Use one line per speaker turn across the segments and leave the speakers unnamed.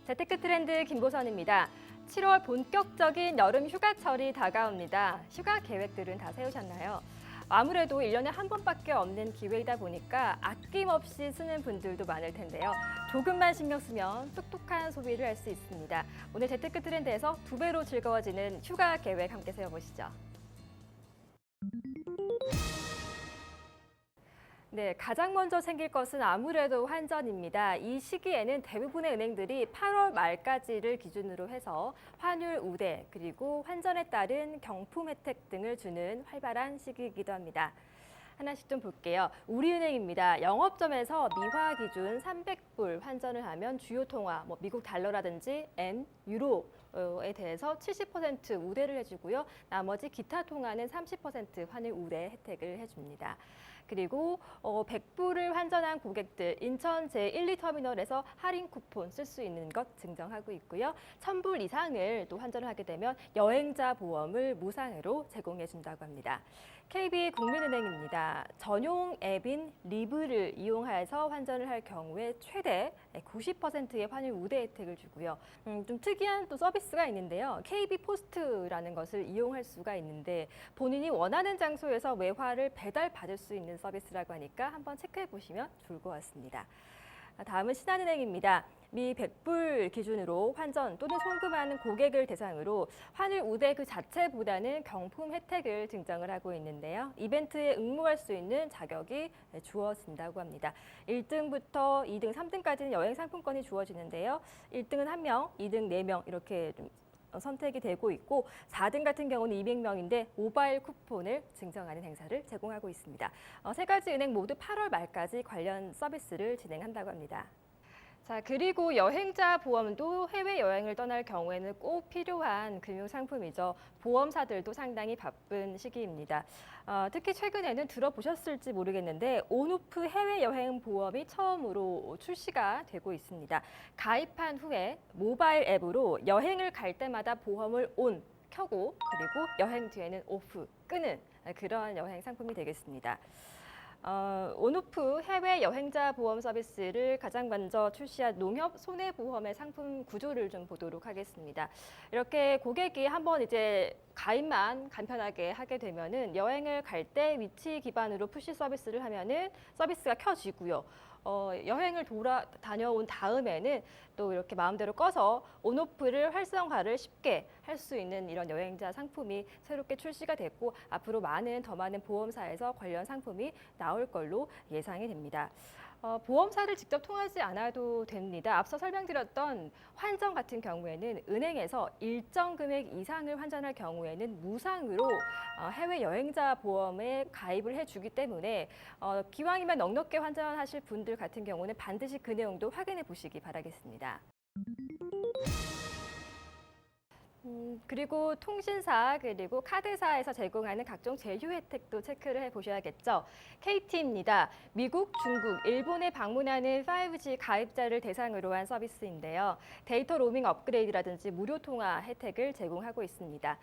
재테크 트렌드 김보선입니다. 7월 본격적인 여름 휴가철이 다가옵니다. 휴가 계획들은 다 세우셨나요? 아무래도 1년에 한 번밖에 없는 기회이다 보니까 아낌없이 쓰는 분들도 많을 텐데요. 조금만 신경 쓰면 똑똑한 소비를 할 수 있습니다. 오늘 재테크 트렌드에서 2배로 즐거워지는 휴가 계획 함께 세워보시죠. 네, 가장 먼저 생길 것은 아무래도 환전입니다. 이 시기에는 대부분의 은행들이 8월 말까지를 기준으로 해서 환율 우대 그리고 환전에 따른 경품 혜택 등을 주는 활발한 시기이기도 합니다. 하나씩 좀 볼게요. 우리은행입니다. 영업점에서 미화 기준 300불 환전을 하면 주요 통화, 미국 달러라든지 엔, 유로에 대해서 70% 우대를 해주고요. 나머지 기타 통화는 30% 환율 우대 혜택을 해줍니다. 그리고 100불을 환전한 고객들 인천 제1, 2터미널에서 할인 쿠폰 쓸 수 있는 것 증정하고 있고요. 1000불 이상을 또 환전을 하게 되면 여행자 보험을 무상으로 제공해 준다고 합니다. KB국민은행입니다. 전용 앱인 리브를 이용해서 환전을 할 경우에 최대 90%의 환율 우대 혜택을 주고요. 좀 특이한 또 서비스가 있는데요. KB포스트라는 것을 이용할 수가 있는데 본인이 원하는 장소에서 외화를 배달받을 수 있는 서비스라고 하니까 한번 체크해 보시면 좋을 것 같습니다. 다음은 신한은행입니다. 미 100불 기준으로 환전 또는 송금하는 고객을 대상으로 환율 우대 그 자체보다는 경품 혜택을 증정을 하고 있는데요. 이벤트에 응모할 수 있는 자격이 주어진다고 합니다. 1등부터 2등, 3등까지는 여행 상품권이 주어지는데요. 1등은 1명, 2등 4명 이렇게 좀 선택이 되고 있고 4등 같은 경우는 200명인데 모바일 쿠폰을 증정하는 행사를 제공하고 있습니다. 세 가지 은행 모두 8월 말까지 관련 서비스를 진행한다고 합니다. 자, 그리고 여행자 보험도 해외여행을 떠날 경우에는 꼭 필요한 금융상품이죠. 보험사들도 상당히 바쁜 시기입니다. 특히 최근에는 들어보셨을지 모르겠는데 온오프 해외여행 보험이 처음으로 출시가 되고 있습니다. 가입한 후에 모바일 앱으로 여행을 갈 때마다 보험을 온, 켜고 그리고 여행 뒤에는 오프, 끄는 그런 여행 상품이 되겠습니다. 온오프 해외 여행자 보험 서비스를 가장 먼저 출시한 농협 손해보험의 상품 구조를 좀 보도록 하겠습니다. 이렇게 고객이 한번 이제 가입만 간편하게 하게 되면은 여행을 갈 때 위치 기반으로 푸시 서비스를 하면은 서비스가 켜지고요. 여행을 다녀온 다음에는 또 이렇게 마음대로 꺼서 온오프를 활성화를 쉽게 할 수 있는 이런 여행자 상품이 새롭게 출시가 됐고 앞으로 더 많은 보험사에서 관련 상품이 나올 걸로 예상이 됩니다. 보험사를 직접 통하지 않아도 됩니다. 앞서 설명드렸던 환전 같은 경우에는 은행에서 일정 금액 이상을 환전할 경우에는 무상으로 해외 여행자 보험에 가입을 해주기 때문에 기왕이면 넉넉히 환전하실 분들 같은 경우는 반드시 그 내용도 확인해 보시기 바라겠습니다. 그리고 통신사 그리고 카드사에서 제공하는 각종 제휴 혜택도 체크를 해보셔야겠죠. KT입니다. 미국, 중국, 일본에 방문하는 5G 가입자를 대상으로 한 서비스인데요. 데이터 로밍 업그레이드라든지 무료 통화 혜택을 제공하고 있습니다.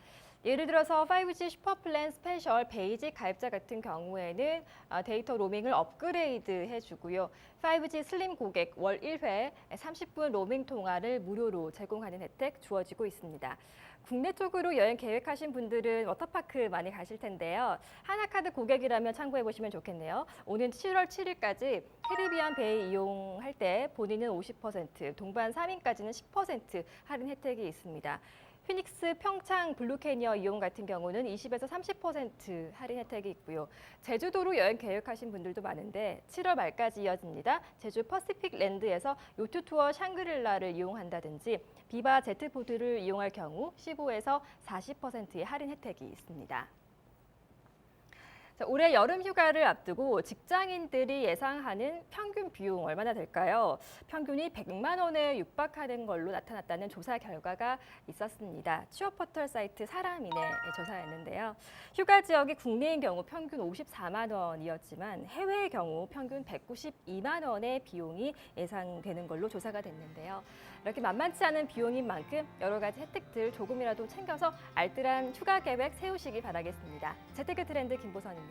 예를 들어서 5G 슈퍼플랜 스페셜 베이직 가입자 같은 경우에는 데이터 로밍을 업그레이드 해주고요. 5G 슬림 고객 월 1회 30분 로밍 통화를 무료로 제공하는 혜택 주어지고 있습니다. 국내 쪽으로 여행 계획하신 분들은 워터파크 많이 가실 텐데요. 하나카드 고객이라면 참고해 보시면 좋겠네요. 오는 7월 7일까지 캐리비안 베이 이용할 때 본인은 50%, 동반 3인까지는 10% 할인 혜택이 있습니다. 피닉스 평창 블루캐니어 이용 같은 경우는 20에서 30% 할인 혜택이 있고요. 제주도로 여행 계획하신 분들도 많은데 7월 말까지 이어집니다. 제주 퍼시픽 랜드에서 요트 투어 샹그릴라를 이용한다든지 비바 제트보드를 이용할 경우 15에서 40%의 할인 혜택이 있습니다. 자, 올해 여름 휴가를 앞두고 직장인들이 예상하는 평균 비용 얼마나 될까요? 평균이 100만 원에 육박하는 걸로 나타났다는 조사 결과가 있었습니다. 취업 포털 사이트 사람인의 조사였는데요. 휴가 지역이 국내인 경우 평균 54만 원이었지만 해외의 경우 평균 192만 원의 비용이 예상되는 걸로 조사가 됐는데요. 이렇게 만만치 않은 비용인 만큼 여러 가지 혜택들 조금이라도 챙겨서 알뜰한 휴가 계획 세우시기 바라겠습니다. 재테크 트렌드 김보선입니다.